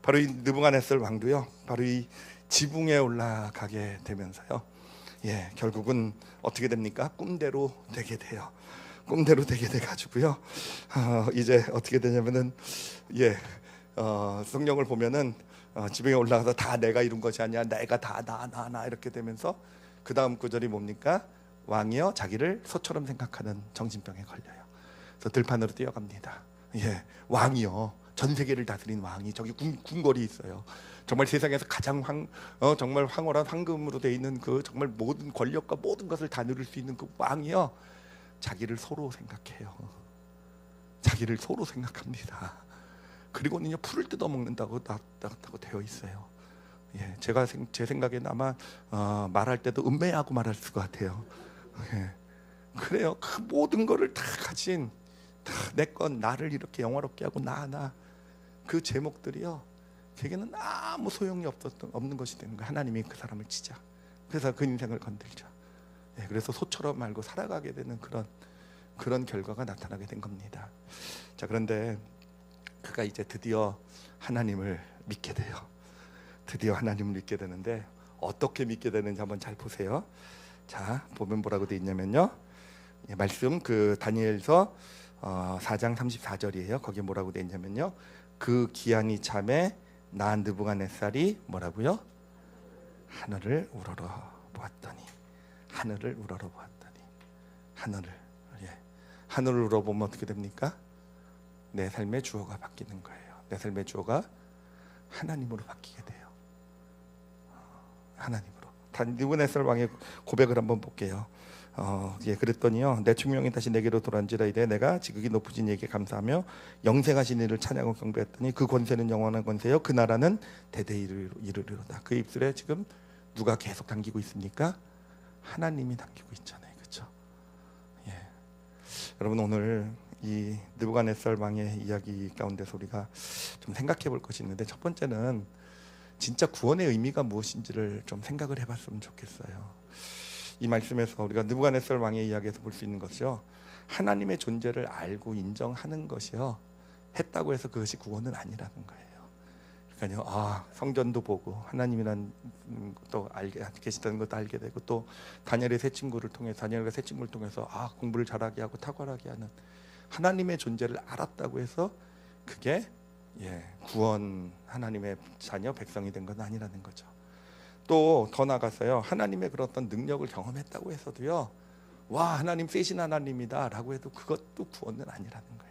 A: 바로 이 느부갓네살 왕도요 바로 이 지붕에 올라가게 되면서요, 예, 결국은 어떻게 됩니까? 꿈대로 되게 돼요. 꿈대로 되게 돼가지고요. 이제 어떻게 되냐면은, 예, 성경을 보면은 지붕에 올라가서 다 내가 이룬 것이 아니야, 내가 다 나 이렇게 되면서 그 다음 구절이 뭡니까? 왕이여 자기를 소처럼 생각하는 정신병에 걸려요. 그래서 들판으로 뛰어갑니다. 예, 왕이요, 전 세계를 다스린 왕이 저기 궁궐이 있어요. 정말 세상에서 가장 정말 황홀한 황금으로 되어 있는 그 정말 모든 권력과 모든 것을 다 누릴 수 있는 그 왕이요, 자기를 소로 생각해요. 자기를 소로 생각합니다. 그리고는요 풀을 뜯어먹는다고 되어 있어요. 예, 제 생각에는 아마 말할 때도 음매하고 말할 것 같아요. 예, 그래요. 그 모든 거를 다 가진 내 건, 나를 이렇게 영화롭게 하고 그 제목들이요 제게는 아무 소용이 없는 것이 되는 거예요. 하나님이 그 사람을 치자, 그래서 그 인생을 건들자. 예, 그래서 소처럼 말고 살아가게 되는 그런 결과가 나타나게 된 겁니다. 자, 그런데 그가 이제 드디어 하나님을 믿게 돼요. 드디어 하나님을 믿게 되는데 어떻게 믿게 되는지 한번 잘 보세요. 자, 보면 뭐라고 돼 있냐면요, 예, 말씀 그 다니엘서 4장 34절이에요. 거기에 뭐라고 돼 있냐면요, 그 기한이 참에 나 느부갓네살이 뭐라고요? 하늘을 우러러 보았더니. 하늘을 우러러보았더니 하늘을 우러보면 어떻게 됩니까? 내 삶의 주어가 바뀌는 거예요. 내 삶의 주어가 하나님으로 바뀌게 돼요. 하나님으로. 느부갓네살 왕의 고백을 한번 볼게요. 그랬더니요, 내 충명이 다시 내게로 돌아온지라. 이래 내가 지극히 높으신 이에게 감사하며 영생하신 이를 찬양하고 경배했더니 그 권세는 영원한 권세요 그 나라는 대대에 이르리로다. 그 입술에 지금 누가 계속 당기고 있습니까? 하나님이 당기고 있잖아요. 그렇죠? 여러분, 오늘 이 느부갓네살 왕의 이야기 가운데서 우리가 좀 생각해 볼 것이 있는데, 첫 번째는 진짜 구원의 의미가 무엇인지를 좀 생각을 해봤으면 좋겠어요. 이 말씀에서 우리가 느부갓네살 왕의 이야기에서 볼 수 있는 것이요, 하나님의 존재를 알고 인정하는 것이요, 했다고 해서 그것이 구원은 아니라는 거예요. 그러니까요, 성전도 보고 하나님이란 것도 알게 계시다는 것도 알게 되고, 또 다니엘과 새 친구를 통해서 공부를 잘하게 하고 탁월하게 하는 하나님의 존재를 알았다고 해서 그게 구원, 하나님의 자녀 백성이 된 건 아니라는 거죠. 또 더 나가서요, 하나님의 그런 어떤 능력을 경험했다고 해서도요, 와, 하나님 세신 하나님이다라고 해도 그것도 구원은 아니라는 거예요.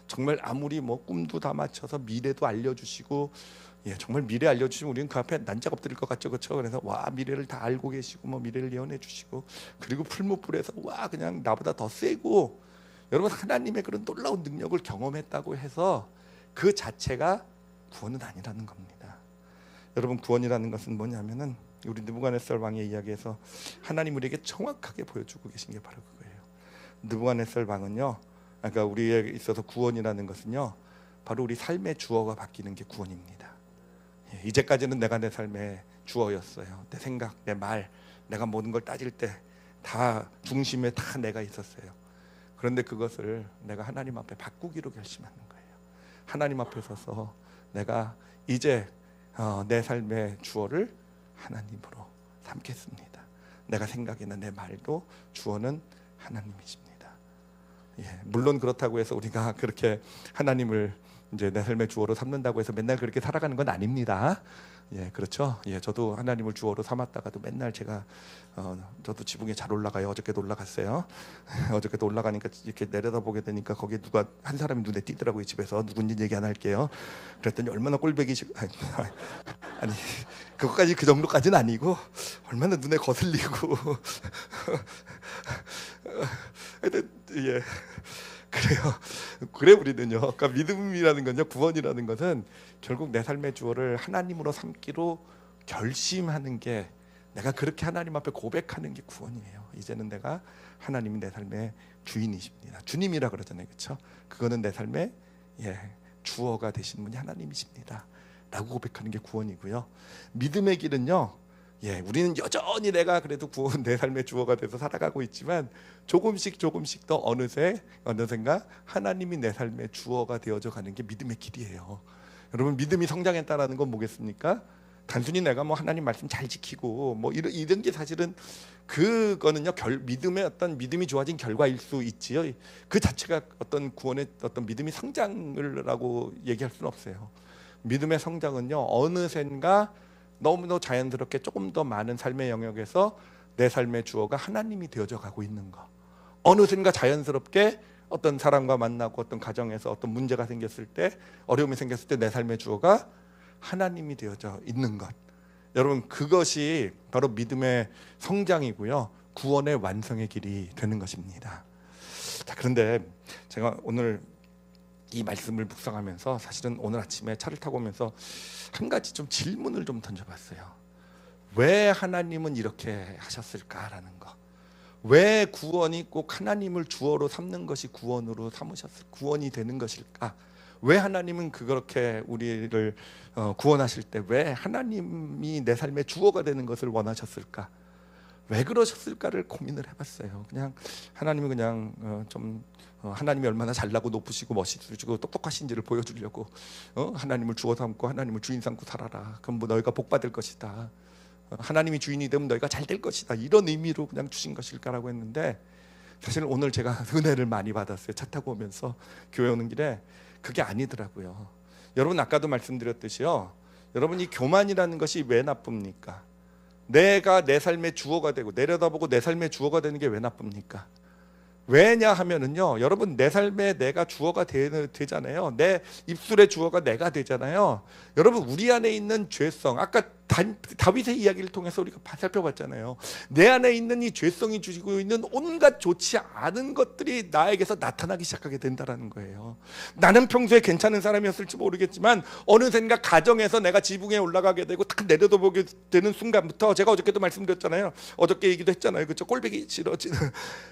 A: 정말 아무리 뭐 꿈도 다 맞춰서 미래도 알려주시고, 정말 미래 알려주시면 우리는 그 앞에 난자가 엎드릴 것 같죠, 그렇죠? 그래서 와, 미래를 다 알고 계시고 뭐 미래를 예언해 주시고, 그리고 풀무불에서 와, 그냥 나보다 더 세고, 여러분, 하나님의 그런 놀라운 능력을 경험했다고 해서 그 자체가 구원은 아니라는 겁니다. 여러분, 구원이라는 것은 뭐냐면은 우리 느부갓네살 왕의 이야기에서 하나님 우리에게 정확하게 보여주고 계신 게 바로 그거예요. 느부갓네살 왕은요, 그러니까 우리에게 있어서 구원이라는 것은요, 바로 우리 삶의 주어가 바뀌는 게 구원입니다. 이제까지는 내가 내 삶의 주어였어요. 내 생각, 내 말, 내가 모든 걸 따질 때 다 중심에 다 내가 있었어요. 그런데 그것을 내가 하나님 앞에 바꾸기로 결심하는 거예요. 하나님 앞에 서서 내가 이제 내 삶의 주어를 하나님으로 삼겠습니다. 내가 생각이나 내 말도 주어는 하나님이십니다. 물론 그렇다고 해서 우리가 그렇게 하나님을 이제 내 삶의 주어로 삼는다고 해서 맨날 그렇게 살아가는 건 아닙니다. 그렇죠. 저도 하나님을 주어로 삼았다가도 맨날 제가 저도 지붕에 잘 올라가요. 어저께도 올라갔어요. 어저께도 올라가니까 이렇게 내려다보게 되니까 거기에 누가 한 사람이 눈에 띄더라고요. 집에서 누군지 얘기 안 할게요. 그랬더니 얼마나 꼴배기 아니 그것까지 그 정도까지는 아니고 얼마나 눈에 거슬리고 그래요. 그래 우리는요. 그러니까 믿음이라는 건요, 구원이라는 것은 결국 내 삶의 주어를 하나님으로 삼기로 결심하는 게, 내가 그렇게 하나님 앞에 고백하는 게 구원이에요. 이제는 내가 하나님이 내 삶의 주인이십니다. 주님이라 그러잖아요, 그렇죠? 그거는 내 삶의 주어가 되신 분이 하나님이십니다. 라고 고백하는 게 구원이고요. 믿음의 길은요, 우리는 여전히 내가 그래도 구원, 내 삶의 주어가 돼서 살아가고 있지만 조금씩 더 어느샌가 하나님이 내 삶의 주어가 되어져 가는 게 믿음의 길이에요. 여러분, 믿음이 성장했다라는 건 뭐겠습니까? 단순히 내가 뭐 하나님 말씀 잘 지키고 뭐 이런 게 사실은 그거는요, 믿음의 어떤 믿음이 좋아진 결과일 수 있지요. 그 자체가 어떤 구원의 어떤 믿음이 성장을라고 얘기할 수는 없어요. 믿음의 성장은요, 어느샌가 너무도 자연스럽게 조금 더 많은 삶의 영역에서 내 삶의 주어가 하나님이 되어져 가고 있는 거. 어느샌가 자연스럽게 어떤 사람과 만나고 어떤 가정에서 어떤 문제가 생겼을 때, 어려움이 생겼을 때 내 삶의 주어가 하나님이 되어져 있는 것. 여러분, 그것이 바로 믿음의 성장이고요, 구원의 완성의 길이 되는 것입니다. 자, 그런데 제가 오늘 이 말씀을 묵상하면서 사실은 오늘 아침에 차를 타고 오면서 한 가지 좀 질문을 좀 던져봤어요. 왜 하나님은 이렇게 하셨을까라는 거. 왜 구원이 꼭 하나님을 주어로 삼는 것이 구원이 되는 것일까? 왜 하나님은 그렇게 우리를 구원하실 때 왜 하나님이 내 삶의 주어가 되는 것을 원하셨을까? 왜 그러셨을까를 고민을 해봤어요. 그냥 하나님은 그냥 하나님이 얼마나 잘나고 높으시고 멋있으시고 똑똑하신지를 보여주려고 하나님을 주어 삼고 하나님을 주인 삼고 살아라. 그럼 뭐 너희가 복 받을 것이다. 하나님이 주인이 되면 너희가 잘 될 것이다. 이런 의미로 그냥 주신 것일까라고 했는데, 사실 오늘 제가 은혜를 많이 받았어요. 차 타고 오면서 교회 오는 길에 그게 아니더라고요. 여러분, 아까도 말씀드렸듯이요, 여러분, 이 교만이라는 것이 왜 나쁩니까? 내가 내 삶의 주어가 되고 내려다보고 내 삶의 주어가 되는 게 왜 나쁩니까? 왜냐 하면은요, 여러분, 내 삶에 내가 주어가 되잖아요. 내 입술의 주어가 내가 되잖아요. 여러분, 우리 안에 있는 죄성, 아까 다윗의 이야기를 통해서 우리가 살펴봤잖아요. 내 안에 있는 이 죄성이 주시고 있는 온갖 좋지 않은 것들이 나에게서 나타나기 시작하게 된다는 거예요. 나는 평소에 괜찮은 사람이었을지 모르겠지만 어느샌가 가정에서 내가 지붕에 올라가게 되고 딱 내려다보게 되는 순간부터, 제가 어저께도 말씀드렸잖아요. 어저께 얘기도 했잖아요. 그렇죠? 꼴보기 싫어지는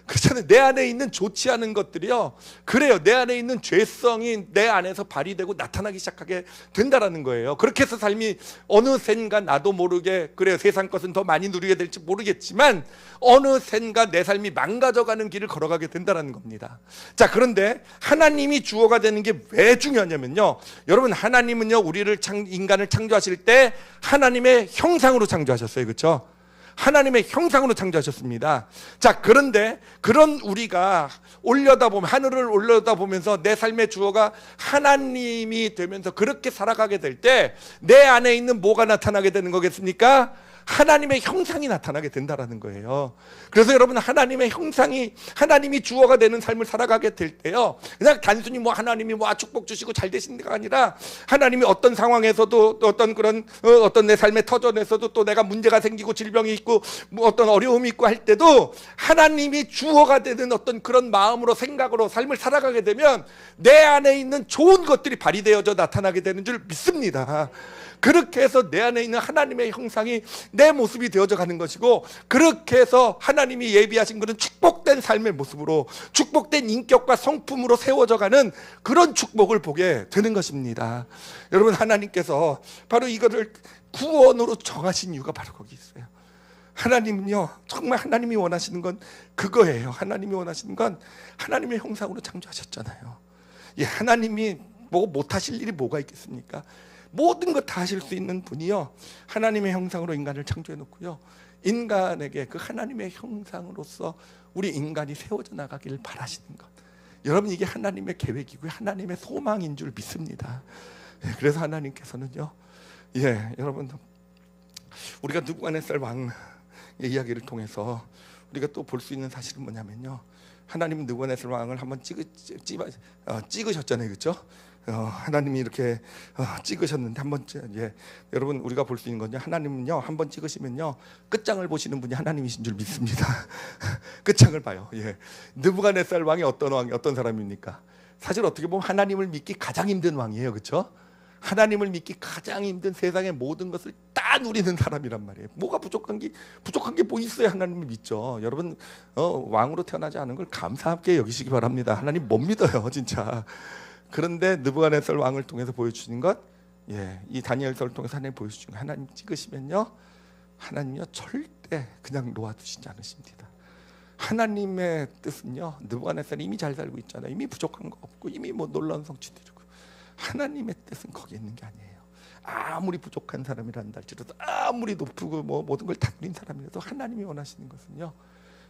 A: 그렇잖아요. 내 안에 있는 좋지 않은 것들이요, 그래요, 내 안에 있는 죄성이 내 안에서 발휘되고 나타나기 시작하게 된다라는 거예요. 그렇게 해서 삶이 어느샌가 나도 모르게, 그래요, 세상 것은 더 많이 누리게 될지 모르겠지만 어느샌가 내 삶이 망가져가는 길을 걸어가게 된다는 겁니다. 자, 그런데 하나님이 주어가 되는 게 왜 중요하냐면요, 여러분, 하나님은요, 우리를 인간을 창조하실 때 하나님의 형상으로 창조하셨어요. 그렇죠? 하나님의 형상으로 창조하셨습니다. 자, 그런데 그런 우리가 하늘을 올려다보면서 내 삶의 주어가 하나님이 되면서 그렇게 살아가게 될 때 내 안에 있는 뭐가 나타나게 되는 거겠습니까? 하나님의 형상이 나타나게 된다라는 거예요. 그래서 여러분, 하나님의 형상이, 하나님이 주어가 되는 삶을 살아가게 될 때요, 그냥 단순히 뭐 하나님이 뭐 축복 주시고 잘 되시는 게 아니라, 하나님이 어떤 상황에서도, 어떤 그런 어떤 내 삶의 터전에서도, 또 내가 문제가 생기고 질병이 있고 뭐 어떤 어려움이 있고 할 때도 하나님이 주어가 되는 어떤 그런 마음으로, 생각으로 삶을 살아가게 되면 내 안에 있는 좋은 것들이 발휘되어져 나타나게 되는 줄 믿습니다. 그렇게 해서 내 안에 있는 하나님의 형상이 내 모습이 되어져 가는 것이고, 그렇게 해서 하나님이 예비하신 그런 축복된 삶의 모습으로, 축복된 인격과 성품으로 세워져 가는 그런 축복을 보게 되는 것입니다. 여러분, 하나님께서 바로 이거를 구원으로 정하신 이유가 바로 거기 있어요. 하나님은요, 정말 하나님이 원하시는 건 그거예요. 하나님이 원하시는 건 하나님의 형상으로 창조하셨잖아요. 예, 하나님이 뭐 못하실 일이 뭐가 있겠습니까? 모든 것 다 하실 수 있는 분이요, 하나님의 형상으로 인간을 창조해 놓고요, 인간에게 그 하나님의 형상으로서 우리 인간이 세워져 나가기를 바라시는 것, 여러분, 이게 하나님의 계획이고요, 하나님의 소망인 줄 믿습니다. 그래서 하나님께서는요, 여러분, 우리가 느부갓네살 왕의 이야기를 통해서 우리가 또 볼 수 있는 사실은 뭐냐면요, 하나님은 느부갓네살 왕을 한번 찍으셨잖아요. 그렇죠? 하나님이 이렇게 찍으셨는데 한번, 여러분, 우리가 볼 수 있는 건요, 하나님은요, 한번 찍으시면요, 끝장을 보시는 분이 하나님이신 줄 믿습니다. 끝장을 봐요. 느부갓네살 왕이 어떤 사람입니까? 사실 어떻게 보면 하나님을 믿기 가장 힘든 왕이에요. 그렇죠? 하나님을 믿기 가장 힘든, 세상의 모든 것을 다 누리는 사람이란 말이에요. 뭐가 부족한 게 뭐 있어야 하나님을 믿죠. 여러분, 왕으로 태어나지 않은 걸 감사하게 여기시기 바랍니다. 하나님 못 믿어요, 진짜. 그런데 느부갓네살 왕을 통해서 보여주신 것, 이 다니엘서를 통해서 하나님 보여주신 것, 하나님 찍으시면요, 하나님이요, 절대 그냥 놓아두시지 않으십니다. 하나님의 뜻은요, 느부갓네살이 이미 잘 살고 있잖아요. 이미 부족한 거 없고 이미 뭐 놀라운 성취도 이루고, 하나님의 뜻은 거기에 있는 게 아니에요. 아무리 부족한 사람이란다 할지라도, 아무리 높고 뭐 모든 걸 다 누린 사람이라도, 하나님이 원하시는 것은요,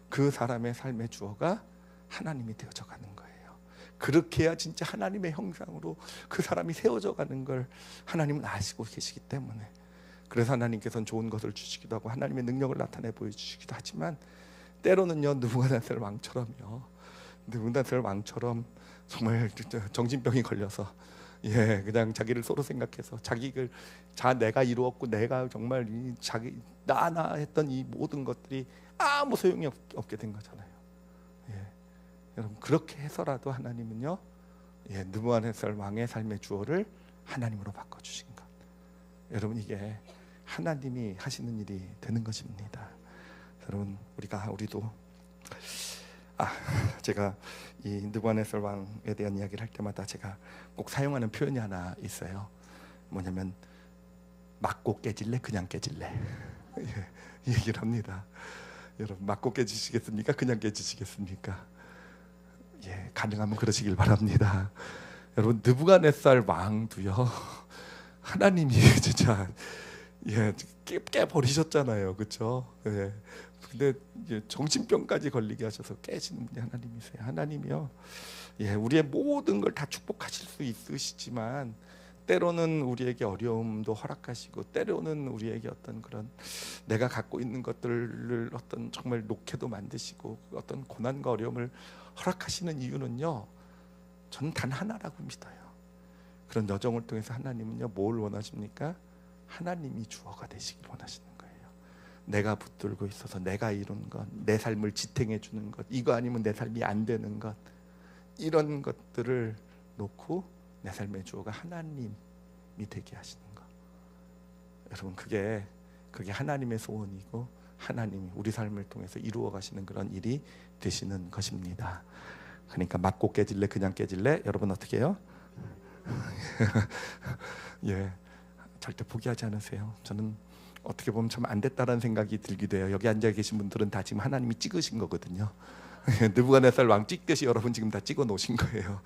A: 그 사람의 삶의 주어가 하나님이 되어져 가는 거예요. 그렇게 해야 진짜 하나님의 형상으로 그 사람이 세워져 가는 걸 하나님은 아시고 계시기 때문에, 그래서 하나님께서는 좋은 것을 주시기도 하고 하나님의 능력을 나타내 보여주시기도 하지만, 때로는요, 느부갓네살 왕처럼 정말 정신병이 걸려서, 그냥 자기를 서로 생각해서 내가 이루었고 내가 정말 나나 했던 이 모든 것들이 아무 소용이 없게 된 거잖아요. 여러분, 그렇게 해서라도 하나님은요, 느부갓네살 왕의 삶의 주어를 하나님으로 바꿔주신 것, 여러분, 이게 하나님이 하시는 일이 되는 것입니다. 여러분, 우리도 제가 이 느부갓네살 왕에 대한 이야기를 할 때마다 제가 꼭 사용하는 표현이 하나 있어요. 뭐냐면, 맞고 깨질래, 그냥 깨질래, 이 얘기를 합니다. 여러분, 맞고 깨지시겠습니까? 그냥 깨지시겠습니까? 가능하면 그러시길 바랍니다. 여러분, 느부갓네살 왕도요, 하나님이 진짜 깨 버리셨잖아요. 그렇죠? 근데 정신병까지 걸리게 하셔서 깨시는 분이 하나님이세요. 하나님이요, 우리의 모든 걸 다 축복하실 수 있으시지만 때로는 우리에게 어려움도 허락하시고, 때로는 우리에게 어떤 그런 내가 갖고 있는 것들을 어떤 정말 놓게도 만드시고, 어떤 고난과 어려움을 허락하시는 이유는요, 저는 단 하나라고 믿어요. 그런 여정을 통해서 하나님은요, 뭘 원하십니까? 하나님이 주어가 되시길 원하시는 거예요. 내가 붙들고 있어서 내가 이룬 것, 내 삶을 지탱해 주는 것, 이거 아니면 내 삶이 안 되는 것, 이런 것들을 놓고 내 삶의 주어가 하나님이 되게 하시는 것. 여러분, 그게 하나님의 소원이고, 하나님이 우리 삶을 통해서 이루어 가시는 그런 일이 되시는 것입니다. 그러니까 맞고 깨질래, 그냥 깨질래? 여러분 어떻게 해요? 예, 절대 포기하지 않으세요. 저는 어떻게 보면 참 안 됐다라는 생각이 들기도 해요. 여기 앉아 계신 분들은 다 지금 하나님이 찍으신 거거든요. 느부갓네살 왕 찍듯이 여러분 지금 다 찍어 놓으신 거예요.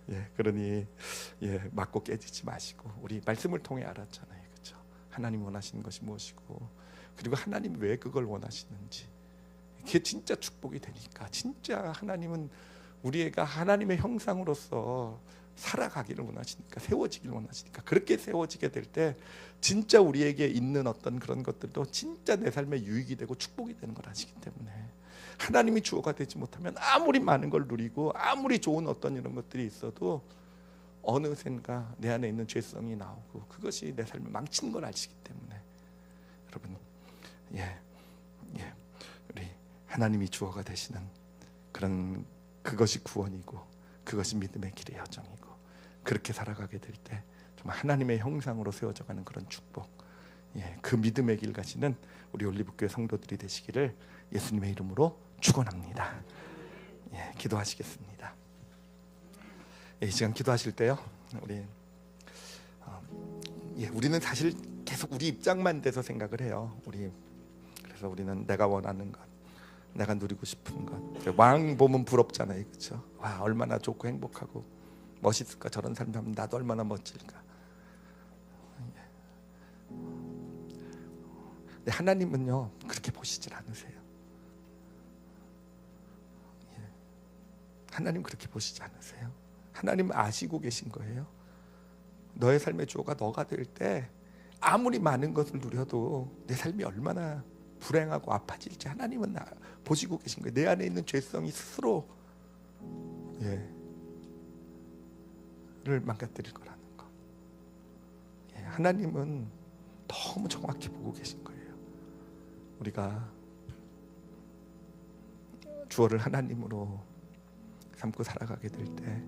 A: 예, 그러니 맞고 깨지지 마시고, 우리 말씀을 통해 알았잖아요, 그렇죠? 하나님 원하시는 것이 무엇이고, 그리고 하나님 왜 그걸 원하시는지, 그게 진짜 축복이 되니까. 진짜 하나님은 우리가 하나님의 형상으로서 살아가기를 원하시니까, 세워지기를 원하시니까, 그렇게 세워지게 될 때 진짜 우리에게 있는 어떤 그런 것들도 진짜 내 삶에 유익이 되고 축복이 되는 걸 아시기 때문에, 하나님이 주어가 되지 못하면 아무리 많은 걸 누리고 아무리 좋은 어떤 이런 것들이 있어도 어느샌가 내 안에 있는 죄성이 나오고, 그것이 내 삶을 망치는 걸 아시기 때문에, 여러분, 우리 하나님이 주어가 되시는 그것이 구원이고, 그것이 믿음의 길의 여정이고, 그렇게 살아가게 될 때 정말 하나님의 형상으로 세워져가는 그런 축복, 그 믿음의 길 가시는 우리 올리브교회 성도들이 되시기를 예수님의 이름으로 축원합니다. 기도하시겠습니다. 이 시간 기도하실 때요, 우리는 사실 계속 우리 입장만 돼서 생각을 해요. 그래서 우리는 내가 원하는 것, 내가 누리고 싶은 것. 왕 보면 부럽잖아요, 그렇죠? 와, 얼마나 좋고 행복하고 멋있을까, 저런 삶 하면 나도 얼마나 멋질까. 근데 하나님은요, 그렇게 보시질 않으세요. 하나님 그렇게 보시지 않으세요. 하나님 아시고 계신 거예요. 너의 삶의 주어가 너가 될 때 아무리 많은 것을 누려도 내 삶이 얼마나 불행하고 아파질지 하나님은 보시고 계신 거예요. 내 안에 있는 죄성이 스스로 를 망가뜨릴 거라는 거. 하나님은 너무 정확히 보고 계신 거예요. 우리가 주어를 하나님으로 삼고 살아가게 될 때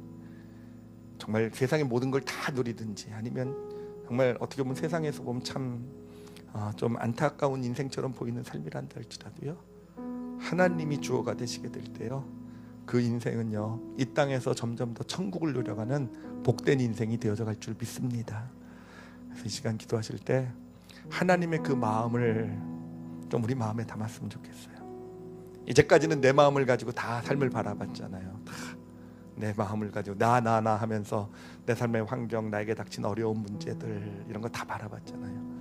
A: 정말 세상의 모든 걸 다 누리든지, 아니면 정말 어떻게 보면 세상에서 보면 참 좀 안타까운 인생처럼 보이는 삶이란다 할지라도요, 하나님이 주어가 되시게 될 때요, 그 인생은요, 이 땅에서 점점 더 천국을 누려가는 복된 인생이 되어져 갈 줄 믿습니다. 그래서 이 시간 기도하실 때 하나님의 그 마음을 좀 우리 마음에 담았으면 좋겠어요. 이제까지는 내 마음을 가지고 다 삶을 바라봤잖아요. 다 내 마음을 가지고 나 하면서 내 삶의 환경, 나에게 닥친 어려운 문제들, 이런 거 다 바라봤잖아요.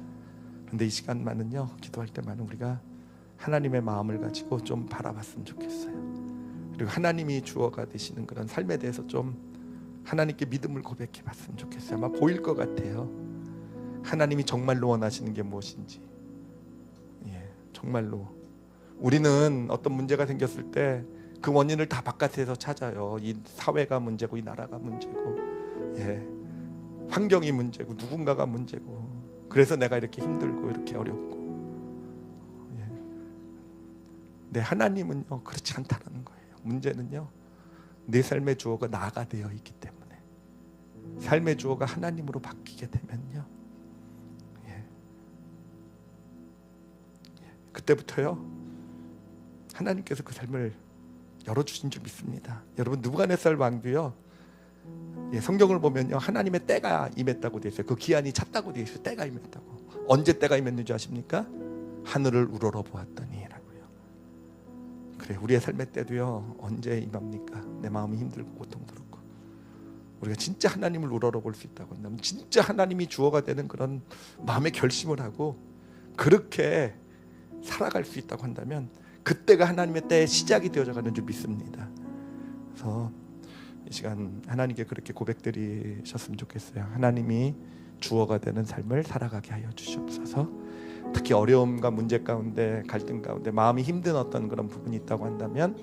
A: 그런데 이 시간만은요, 기도할 때만은 우리가 하나님의 마음을 가지고 좀 바라봤으면 좋겠어요. 그리고 하나님이 주어가 되시는 그런 삶에 대해서 좀 하나님께 믿음을 고백해 봤으면 좋겠어요. 아마 보일 것 같아요. 하나님이 정말로 원하시는 게 무엇인지. 정말로 우리는 어떤 문제가 생겼을 때 그 원인을 다 바깥에서 찾아요. 이 사회가 문제고, 이 나라가 문제고, 환경이 문제고, 누군가가 문제고, 그래서 내가 이렇게 힘들고 이렇게 어렵고. 네, 하나님은요, 그렇지 않다라는 거예요. 문제는요, 내 삶의 주어가 나가 되어 있기 때문에, 삶의 주어가 하나님으로 바뀌게 되면요, 그때부터요, 하나님께서 그 삶을 열어주신 줄 믿습니다. 여러분, 느부갓네살 왕도요, 성경을 보면요, 하나님의 때가 임했다고 되어 있어요. 그 기한이 찼다고 되어 있어요. 때가 임했다고. 언제 때가 임했는지 아십니까? 하늘을 우러러 보았더니 라고요. 그래, 우리의 삶의 때도요, 언제 임합니까? 내 마음이 힘들고 고통스럽고, 우리가 진짜 하나님을 우러러 볼 수 있다고 한다면, 진짜 하나님이 주어가 되는 그런 마음의 결심을 하고 그렇게 살아갈 수 있다고 한다면, 그때가 하나님의 때의 시작이 되어져 가는 줄 믿습니다. 그래서 이 시간 하나님께 그렇게 고백드리셨으면 좋겠어요. 하나님이 주어가 되는 삶을 살아가게 하여 주시옵소서. 특히 어려움과 문제 가운데, 갈등 가운데 마음이 힘든 어떤 그런 부분이 있다고 한다면,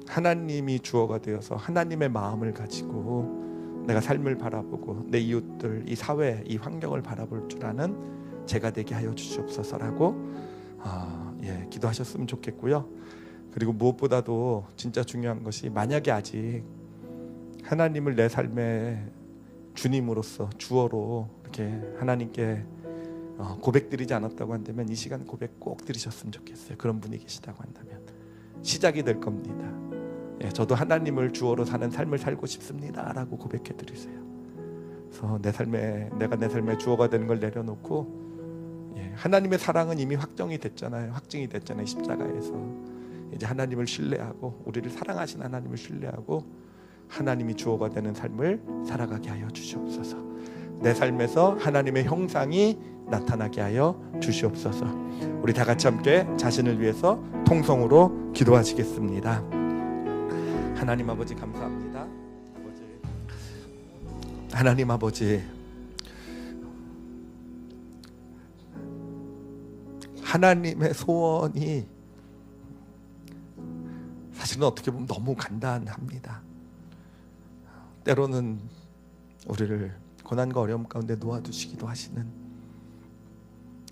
A: 하나님이 주어가 되어서 하나님의 마음을 가지고 내가 삶을 바라보고 내 이웃들, 이 사회, 이 환경을 바라볼 줄 아는 제가 되게 하여 주시옵소서라고 기도하셨으면 좋겠고요. 그리고 무엇보다도 진짜 중요한 것이, 만약에 아직 하나님을 내 삶의 주님으로서, 주어로 이렇게 하나님께 고백드리지 않았다고 한다면 이 시간 고백 꼭 드리셨으면 좋겠어요. 그런 분이 계시다고 한다면 시작이 될 겁니다. 저도 하나님을 주어로 사는 삶을 살고 싶습니다 라고 고백해 드리세요. 그래서 내가 내 삶의 주어가 되는 걸 내려놓고, 하나님의 사랑은 이미 확정이 됐잖아요. 확증이 됐잖아요. 십자가에서. 이제 하나님을 신뢰하고, 우리를 사랑하신 하나님을 신뢰하고 하나님이 주어가 되는 삶을 살아가게 하여 주시옵소서. 내 삶에서 하나님의 형상이 나타나게 하여 주시옵소서. 우리 다 같이 함께 자신을 위해서 통성으로 기도하시겠습니다. 하나님 아버지, 감사합니다. 하나님 아버지, 하나님의 소원이 사실은 어떻게 보면 너무 간단합니다. 때로는 우리를 고난과 어려움 가운데 놓아두시기도 하시는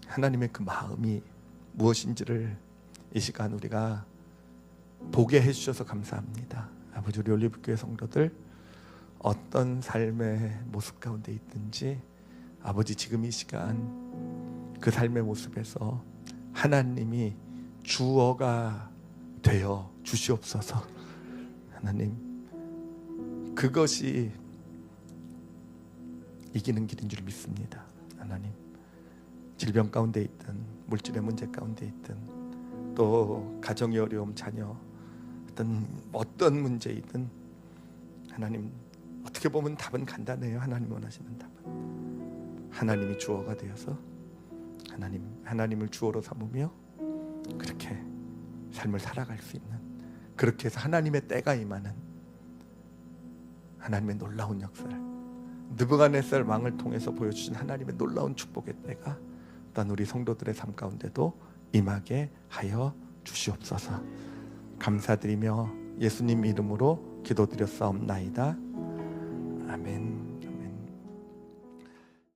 A: 하나님의 그 마음이 무엇인지를 이 시간 우리가 보게 해주셔서 감사합니다. 아버지, 우리 올리브교회 성도들 어떤 삶의 모습 가운데 있든지 아버지, 지금 이 시간 그 삶의 모습에서 하나님이 주어가 되어 주시옵소서. 하나님, 그것이 이기는 길인 줄 믿습니다. 하나님, 질병 가운데 있든 물질의 문제 가운데 있든 또 가정의 어려움, 자녀, 어떤 문제이든 하나님, 어떻게 보면 답은 간단해요. 하나님 원하시는 답은 하나님이 주어가 되어서 하나님을 주어로 삼으며 그렇게 삶을 살아갈 수 있는, 그렇게 해서 하나님의 때가 임하는 하나님의 놀라운 역사를, 느부갓네살 왕을 통해서 보여주신 하나님의 놀라운 축복의 때가 또한 우리 성도들의 삶 가운데도 임하게 하여 주시옵소서. 감사드리며 예수님 이름으로 기도드렸사옵나이다. 아멘.